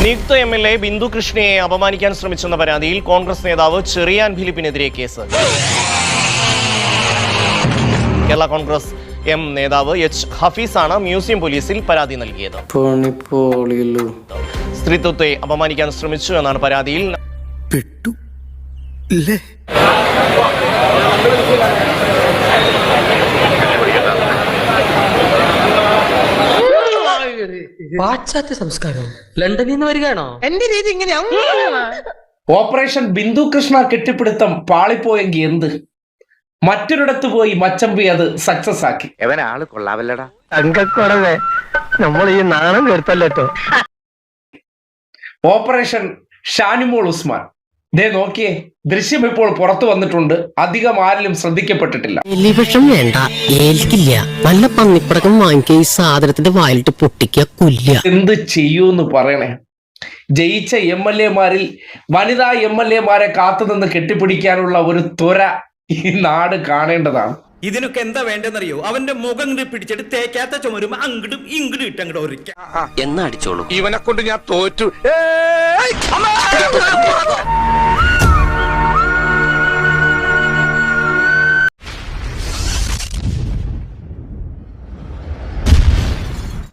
നിയുക്ത MLA ബിന്ദു കൃഷ്ണയെ അപമാനിക്കാൻ ശ്രമിച്ചെന്ന പരാതിയിൽ കോൺഗ്രസ് നേതാവ് ചെറിയാൻ ഫിലിപ്പിനെതിരെ കേസ്. കേരള കോൺഗ്രസ് നേതാവ് H. ഹഫീസാണ് മ്യൂസിയം പോലീസിൽ പരാതി നൽകിയത്. സ്ത്രീത്വത്തെ അപമാനിക്കാൻ ശ്രമിച്ചു എന്നാണ് പരാതിയിൽ. പാശ്ചാത്യ സംസ്കാരം ലണ്ടനിൽ നിന്ന് വരികയാണോ? എന്റെ രീതി ഇങ്ങനെയാ. ഓപ്പറേഷൻ ബിന്ദു കൃഷ്ണ കെട്ടിപ്പിടുത്തം പാളിപ്പോയെങ്കിൽ എന്ത്, മറ്റൊരിടത്ത് പോയി മച്ചമ്പി അത് സക്സസ് ആക്കി. എവനാള് കൊള്ളാവല്ലടാ. തങ്കക്കുറവേ, നമ്മൾ ഈ നാണം കേട്ടല്ലോ. ഓപ്പറേഷൻ ഷാനിമോൾ ഉസ്മാൻ, ദേ നോക്കിയേ, ദൃശ്യം ഇപ്പോൾ പുറത്തു വന്നിട്ടുണ്ട്. അധികം ആരിലും ശ്രദ്ധിക്കപ്പെട്ടിട്ടില്ല. എലിവിഷം വേണ്ട, ഏൽക്കില്ല. നല്ല പന്നിപ്പടക്കം വാങ്ങിക്കുക, ഈ സാധനത്തിന്റെ വായിലിട്ട് പൊട്ടിക്കുക, കൊല്ല. എന്ത് ചെയ്യൂന്ന് പറയണേ. ജയിച്ച MLA മാരിൽ വനിതാ MLA മാരെ കാത്തുനിന്ന് കെട്ടിപ്പിടിക്കാനുള്ള ഒരു ത്വര ഈ നാട് കാണേണ്ടതാണ്. ഇതിനൊക്കെ എന്താ വേണ്ടെന്നറിയോ? അവന്റെ മുഖം പിടിച്ചിട്ട് തേക്കാത്ത ചുമരും അങ്ങടും ഇങ്ങടും ഇട്ടങ്ങോട്ട് ഒരിക്ക എന്നാ അടിച്ചോളൂ. ഇവനെ കൊണ്ട് ഞാൻ തോറ്റു.